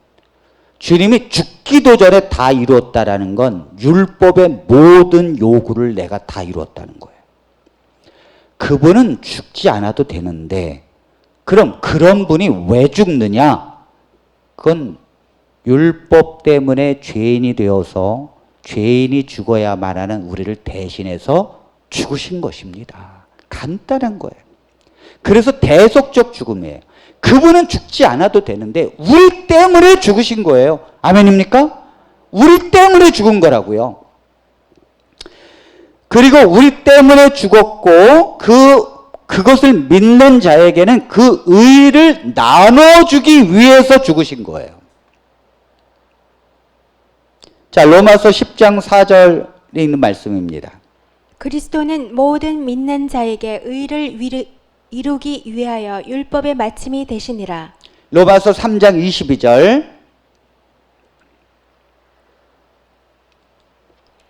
주님이 죽기도 전에 다 이루었다라는 건 율법의 모든 요구를 내가 다 이루었다는 거예요. 그분은 죽지 않아도 되는데 그럼 그런 분이 왜 죽느냐? 그건 율법 때문에 죄인이 되어서 죄인이 죽어야만 하는 우리를 대신해서 죽으신 것입니다. 간단한 거예요. 그래서 대속적 죽음이에요. 그분은 죽지 않아도 되는데 우리 때문에 죽으신 거예요. 아멘입니까? 우리 때문에 죽은 거라고요. 그리고 우리 때문에 죽었고 그것을 믿는 자에게는 그 의를 나눠주기 위해서 죽으신 거예요. 자, 로마서 10장 4절에 있는 말씀입니다. 그리스도는 모든 믿는 자에게 의를 이루기 위하여 율법의 마침이 되시니라. 로마서 3장 22절.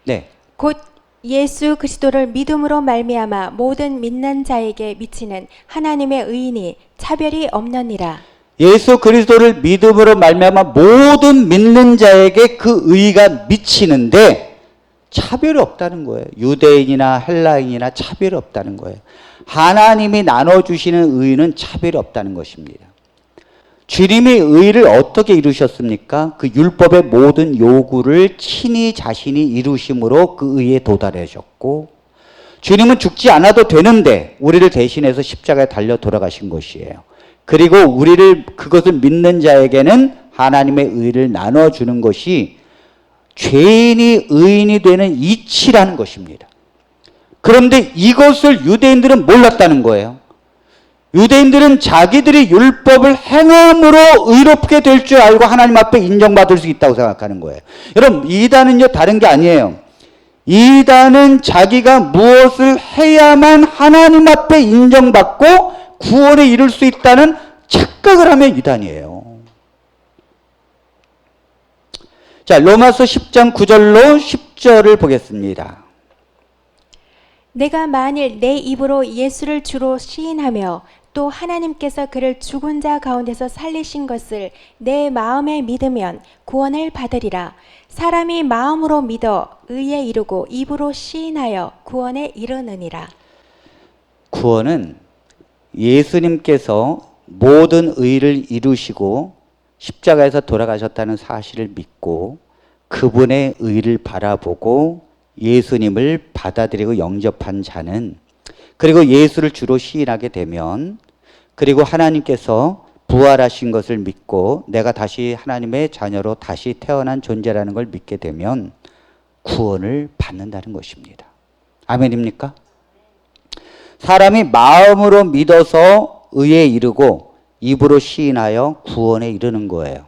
네. 곧 예수 그리스도를 믿음으로 말미암아 모든 믿는 자에게 미치는 하나님의 의인이 차별이 없느니라. 예수 그리스도를 믿음으로 말미암아 모든 믿는 자에게 그 의가 미치는데 차별이 없다는 거예요. 유대인이나 헬라인이나 차별이 없다는 거예요. 하나님이 나눠주시는 의는 차별이 없다는 것입니다. 주님의 의를 어떻게 이루셨습니까? 그 율법의 모든 요구를 친히 자신이 이루심으로 그 의에 도달하셨고 주님은 죽지 않아도 되는데 우리를 대신해서 십자가에 달려 돌아가신 것이에요. 그리고 우리를 그것을 믿는 자에게는 하나님의 의를 나눠주는 것이 죄인이 의인이 되는 이치라는 것입니다. 그런데 이것을 유대인들은 몰랐다는 거예요. 유대인들은 자기들이 율법을 행함으로 의롭게 될 줄 알고 하나님 앞에 인정받을 수 있다고 생각하는 거예요. 여러분, 이단은요 다른 게 아니에요. 이단은 자기가 무엇을 해야만 하나님 앞에 인정받고 구원에 이를 수 있다는 착각을 하면 이단이에요. 자, 로마서 10장 9절로 10절을 보겠습니다. 내가 만일 내 입으로 예수를 주로 시인하며 또 하나님께서 그를 죽은 자 가운데서 살리신 것을 내 마음에 믿으면 구원을 받으리라. 사람이 마음으로 믿어 의에 이르고 입으로 시인하여 구원에 이르느니라. 구원은 예수님께서 모든 의를 이루시고 십자가에서 돌아가셨다는 사실을 믿고 그분의 의를 바라보고 예수님을 받아들이고 영접한 자는 그리고 예수를 주로 시인하게 되면 그리고 하나님께서 부활하신 것을 믿고 내가 다시 하나님의 자녀로 다시 태어난 존재라는 걸 믿게 되면 구원을 받는다는 것입니다. 아멘입니까? 사람이 마음으로 믿어서 의에 이르고 입으로 시인하여 구원에 이르는 거예요.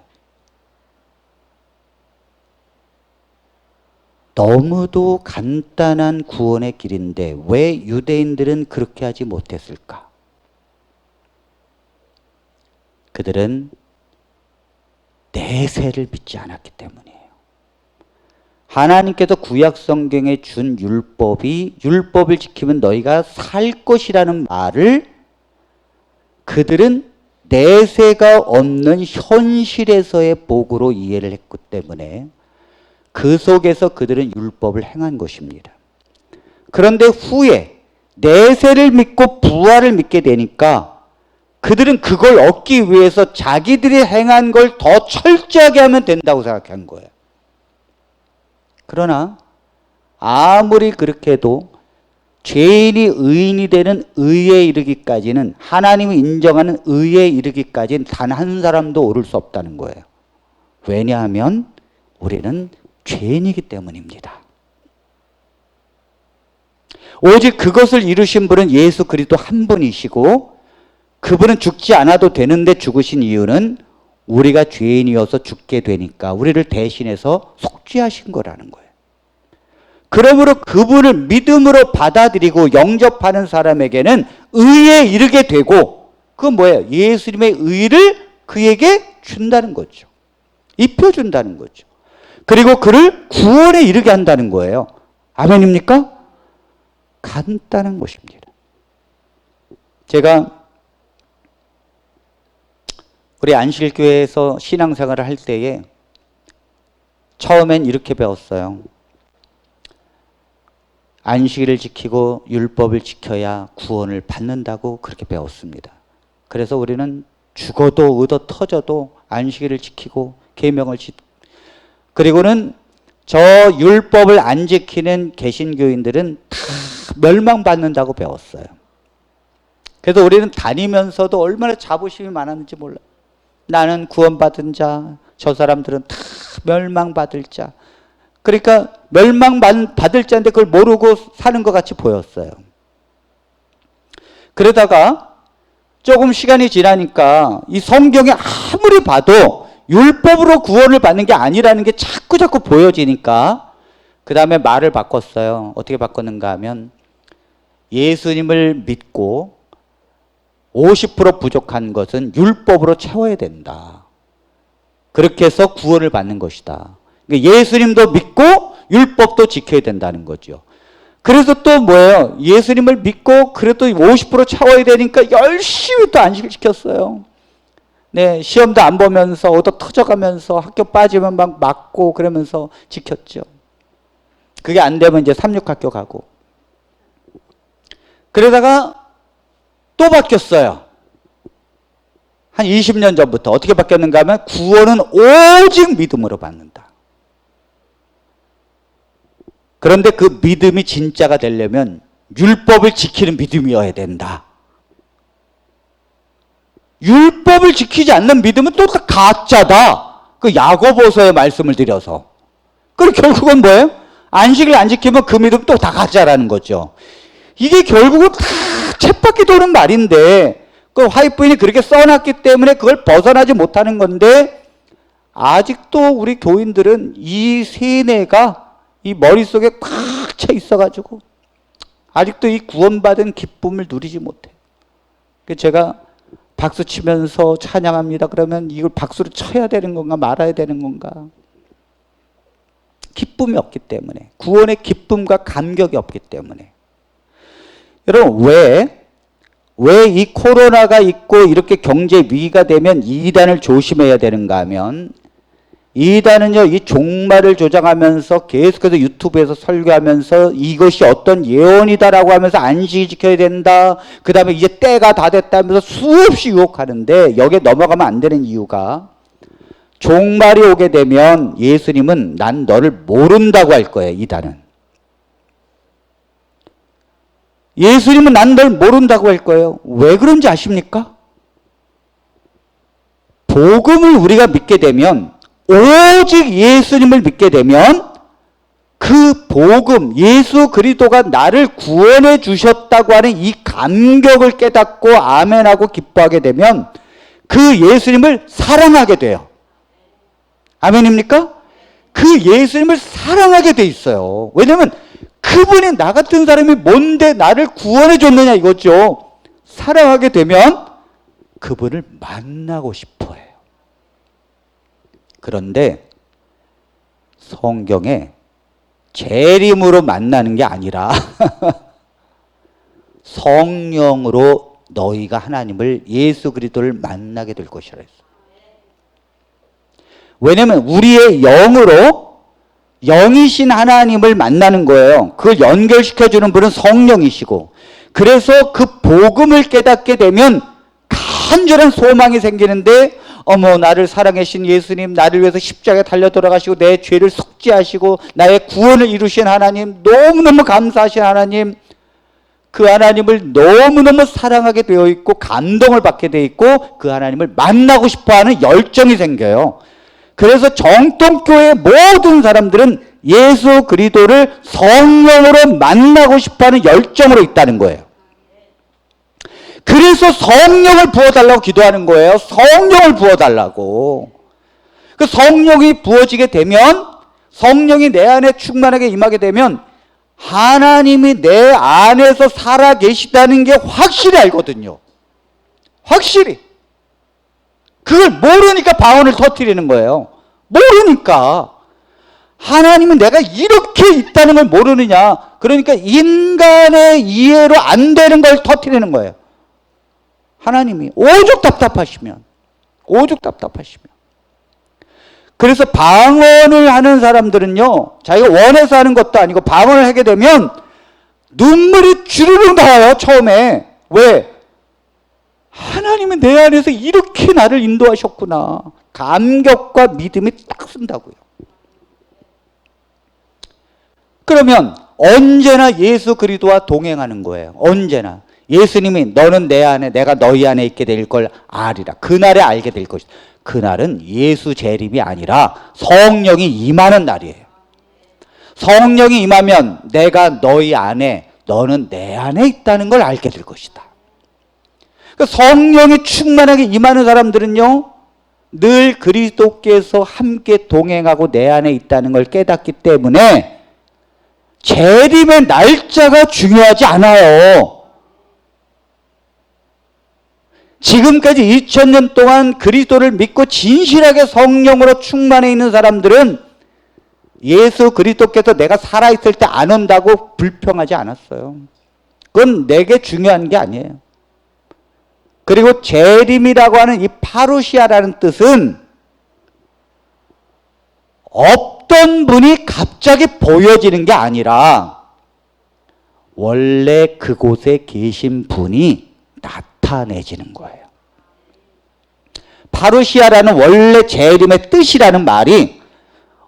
너무도 간단한 구원의 길인데 왜 유대인들은 그렇게 하지 못했을까? 그들은 내세를 믿지 않았기 때문이에요. 하나님께서 구약 성경에 준 율법을 지키면 너희가 살 것이라는 말을 그들은 내세가 없는 현실에서의 복으로 이해를 했기 때문에 그 속에서 그들은 율법을 행한 것입니다. 그런데 후에 내세를 믿고 부활을 믿게 되니까 그들은 그걸 얻기 위해서 자기들이 행한 걸 더 철저하게 하면 된다고 생각한 거예요. 그러나 아무리 그렇게 해도 죄인이 의인이 되는 의에 이르기까지는, 하나님이 인정하는 의에 이르기까지는 단 한 사람도 오를 수 없다는 거예요. 왜냐하면 우리는 죄인이기 때문입니다. 오직 그것을 이루신 분은 예수 그리스도 한 분이시고, 그분은 죽지 않아도 되는데 죽으신 이유는 우리가 죄인이어서 죽게 되니까 우리를 대신해서 속죄하신 거라는 거예요. 그러므로 그분을 믿음으로 받아들이고 영접하는 사람에게는 의에 이르게 되고, 그건 뭐예요? 예수님의 의를 그에게 준다는 거죠. 입혀준다는 거죠. 그리고 그를 구원에 이르게 한다는 거예요. 아멘입니까? 간단한 것입니다. 제가 우리 안실교회에서 신앙생활을 할 때에 처음엔 이렇게 배웠어요. 안식일을 지키고 율법을 지켜야 구원을 받는다고 그렇게 배웠습니다. 그래서 우리는 죽어도 얻어 터져도 안식일을 지키고 계명을 그리고는 저 율법을 안 지키는 개신교인들은 다 멸망받는다고 배웠어요. 그래서 우리는 다니면서도 얼마나 자부심이 많았는지 몰라요. 나는 구원받은 자, 저 사람들은 다 멸망받을 자. 그러니까 멸망받을 자인데 그걸 모르고 사는 것 같이 보였어요. 그러다가 조금 시간이 지나니까 이 성경에 아무리 봐도 율법으로 구원을 받는 게 아니라는 게 자꾸 보여지니까 그 다음에 말을 바꿨어요. 어떻게 바꿨는가 하면 예수님을 믿고 50% 부족한 것은 율법으로 채워야 된다. 그렇게 해서 구원을 받는 것이다. 예수님도 믿고 율법도 지켜야 된다는 거죠. 그래서 또 뭐예요? 예수님을 믿고 그래도 50% 채워야 되니까 열심히 또 안식을 지켰어요. 네, 시험도 안 보면서 얻어 터져가면서 학교 빠지면 막 맞고 그러면서 지켰죠. 그게 안 되면 이제 삼육학교 가고. 그러다가 또 바뀌었어요. 한 20년 전부터 어떻게 바뀌었는가 하면 구원은 오직 믿음으로 받는다. 그런데 그 믿음이 진짜가 되려면 율법을 지키는 믿음이어야 된다. 율법을 지키지 않는 믿음은 또 가짜다. 그 야고보서의 말씀을 드려서. 그리고 결국은 뭐예요? 안식을 안 지키면 그 믿음 또 다 가짜라는 거죠. 이게 결국은 다 쳇바퀴 도는 말인데, 그 화이트부인이 그렇게 써놨기 때문에 그걸 벗어나지 못하는 건데, 아직도 우리 교인들은 이 세뇌가 이 머릿속에 꽉 차 있어가지고 아직도 이 구원받은 기쁨을 누리지 못해. 제가 박수 치면서 찬양합니다 그러면 이걸 박수를 쳐야 되는 건가 말아야 되는 건가? 기쁨이 없기 때문에, 구원의 기쁨과 감격이 없기 때문에. 여러분, 왜 이 코로나가 있고 이렇게 경제 위기가 되면 이단을 조심해야 되는가 하면, 이단은요, 이 종말을 조장하면서 계속해서 유튜브에서 설교하면서 이것이 어떤 예언이다라고 하면서 안식이 지켜야 된다. 그 다음에 이제 때가 다 됐다면서 수없이 유혹하는데, 여기에 넘어가면 안 되는 이유가, 종말이 오게 되면 예수님은 난 너를 모른다고 할 거예요, 이단은. 예수님은 난 널 모른다고 할 거예요. 왜 그런지 아십니까? 복음을 우리가 믿게 되면, 오직 예수님을 믿게 되면 그 복음, 예수 그리스도가 나를 구원해 주셨다고 하는 이 감격을 깨닫고 아멘하고 기뻐하게 되면 그 예수님을 사랑하게 돼요. 아멘입니까? 그 예수님을 사랑하게 돼 있어요. 왜냐하면 그분이 나 같은 사람이 뭔데 나를 구원해 줬느냐 이거죠. 사랑하게 되면 그분을 만나고 싶어 해요. 그런데 성경에 재림으로 만나는 게 아니라 성령으로 너희가 하나님을, 예수 그리스도를 만나게 될 것이라 했어요. 왜냐하면 우리의 영으로 영이신 하나님을 만나는 거예요. 그걸 연결시켜주는 분은 성령이시고, 그래서 그 복음을 깨닫게 되면 간절한 소망이 생기는데 어머, 나를 사랑하신 예수님, 나를 위해서 십자가에 달려 돌아가시고 내 죄를 속죄하시고 나의 구원을 이루신 하나님, 너무너무 감사하신 하나님, 그 하나님을 너무너무 사랑하게 되어 있고 감동을 받게 되어 있고 그 하나님을 만나고 싶어하는 열정이 생겨요. 그래서 정통교회의 모든 사람들은 예수 그리스도를 성령으로 만나고 싶어하는 열정으로 있다는 거예요. 그래서 성령을 부어달라고 기도하는 거예요. 성령을 부어달라고. 그 성령이 부어지게 되면, 성령이 내 안에 충만하게 임하게 되면 하나님이 내 안에서 살아 계시다는 게 확실히 알거든요. 확실히. 그걸 모르니까 방언을 터뜨리는 거예요. 모르니까. 하나님은 내가 이렇게 있다는 걸 모르느냐. 그러니까 인간의 이해로 안 되는 걸 터뜨리는 거예요. 하나님이 오죽 답답하시면. 그래서 방언을 하는 사람들은요, 자기가 원해서 하는 것도 아니고 방언을 하게 되면 눈물이 주르륵 나와요. 처음에. 왜? 하나님은 내 안에서 이렇게 나를 인도하셨구나. 감격과 믿음이 딱 쓴다고요. 그러면 언제나 예수 그리스도와 동행하는 거예요. 언제나. 예수님이 너는 내 안에, 내가 너희 안에 있게 될 걸 아리라. 그날에 알게 될 것이다. 그날은 예수 재림이 아니라 성령이 임하는 날이에요. 성령이 임하면 내가 너희 안에, 너는 내 안에 있다는 걸 알게 될 것이다. 성령이 충만하게 임하는 사람들은요, 늘 그리스도께서 함께 동행하고 내 안에 있다는 걸 깨닫기 때문에 재림의 날짜가 중요하지 않아요. 지금까지 2000년 동안 그리스도를 믿고 진실하게 성령으로 충만해 있는 사람들은 예수 그리스도께서 내가 살아있을 때 안 온다고 불평하지 않았어요. 그건 내게 중요한 게 아니에요. 그리고 재림이라고 하는 이 파루시아라는 뜻은 없던 분이 갑자기 보여지는 게 아니라 원래 그곳에 계신 분이 나타내지는 거예요. 파루시아라는 원래 재림의 뜻이라는 말이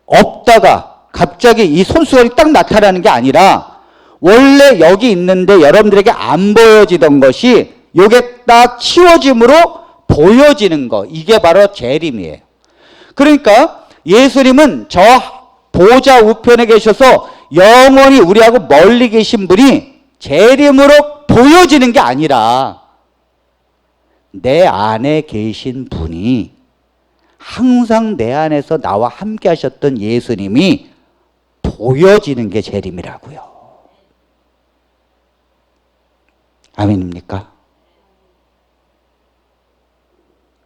없다가 갑자기 이 손수건이 딱 나타나는 게 아니라 원래 여기 있는데 여러분들에게 안 보여지던 것이 요게 딱 치워짐으로 보여지는 거. 이게 바로 재림이에요. 그러니까 예수님은 저 보좌 우편에 계셔서 영원히 우리하고 멀리 계신 분이 재림으로 보여지는 게 아니라 내 안에 계신 분이 항상 내 안에서 나와 함께 하셨던 예수님이 보여지는 게 재림이라고요. 아멘입니까?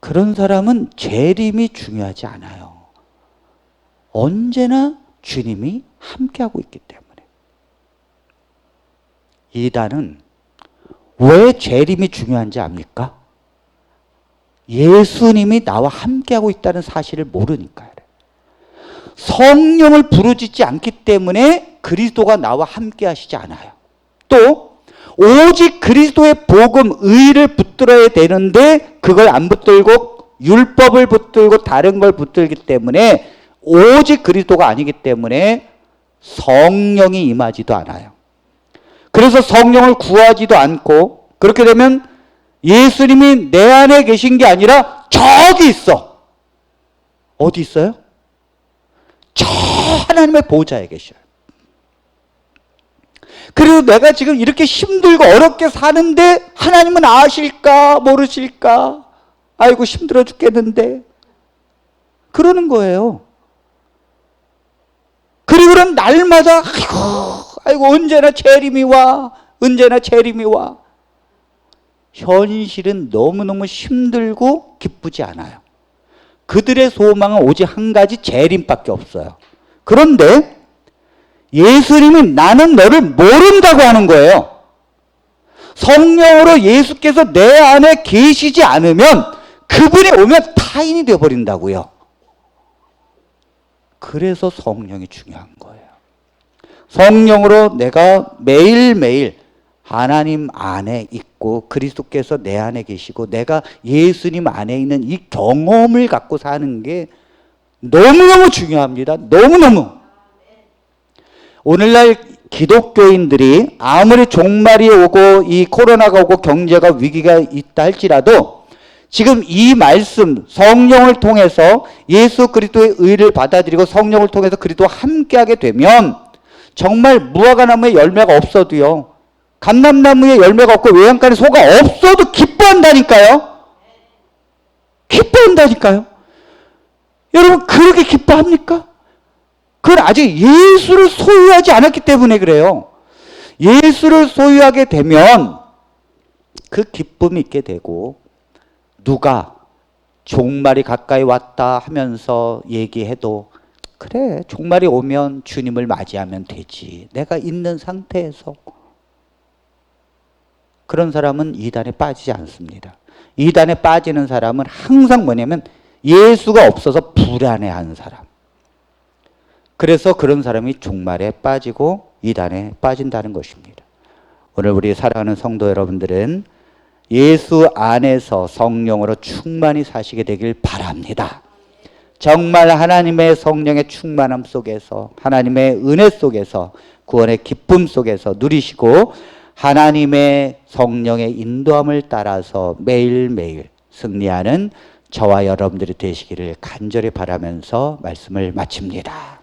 그런 사람은 재림이 중요하지 않아요. 언제나 주님이 함께하고 있기 때문에. 이단은 왜 재림이 중요한지 압니까? 예수님이 나와 함께하고 있다는 사실을 모르니까요. 성령을 부르짖지 않기 때문에 그리스도가 나와 함께하시지 않아요. 또 오직 그리스도의 복음, 의를 붙들어야 되는데 그걸 안 붙들고 율법을 붙들고 다른 걸 붙들기 때문에 오직 그리스도가 아니기 때문에 성령이 임하지도 않아요. 그래서 성령을 구하지도 않고 그렇게 되면 예수님이 내 안에 계신 게 아니라 저기 있어. 어디 있어요? 저 하나님의 보좌에 계셔요. 그리고 내가 지금 이렇게 힘들고 어렵게 사는데 하나님은 아실까 모르실까? 아이고 힘들어 죽겠는데. 그러는 거예요. 그리고는 날마다 아이고 언제나 재림이 와. 언제나 재림이 와. 현실은 너무너무 힘들고 기쁘지 않아요. 그들의 소망은 오직 한 가지 재림밖에 없어요. 그런데 예수님이 나는 너를 모른다고 하는 거예요. 성령으로 예수께서 내 안에 계시지 않으면 그분이 오면 타인이 되어버린다고요. 그래서 성령이 중요한 거예요. 성령으로 내가 매일매일 하나님 안에 있고 그리스도께서 내 안에 계시고 내가 예수님 안에 있는 이 경험을 갖고 사는 게 너무너무 중요합니다. 너무너무. 오늘날 기독교인들이 아무리 종말이 오고 이 코로나가 오고 경제가 위기가 있다 할지라도 지금 이 말씀 성령을 통해서 예수 그리스도의 의를 받아들이고 성령을 통해서 그리스도와 함께하게 되면 정말 무화과나무에 열매가 없어도요, 감람나무에 열매가 없고 외양간에 소가 없어도 기뻐한다니까요. 기뻐한다니까요. 여러분 그렇게 기뻐합니까? 그건 아직 예수를 소유하지 않았기 때문에 그래요. 예수를 소유하게 되면 그 기쁨이 있게 되고, 누가 종말이 가까이 왔다 하면서 얘기해도 그래, 종말이 오면 주님을 맞이하면 되지, 내가 있는 상태에서. 그런 사람은 이단에 빠지지 않습니다. 이단에 빠지는 사람은 항상 뭐냐면 예수가 없어서 불안해하는 사람. 그래서 그런 사람이 종말에 빠지고 이단에 빠진다는 것입니다. 오늘 우리 사랑하는 성도 여러분들은 예수 안에서 성령으로 충만히 사시게 되길 바랍니다. 정말 하나님의 성령의 충만함 속에서, 하나님의 은혜 속에서, 구원의 기쁨 속에서 누리시고 하나님의 성령의 인도함을 따라서 매일매일 승리하는 저와 여러분들이 되시기를 간절히 바라면서 말씀을 마칩니다.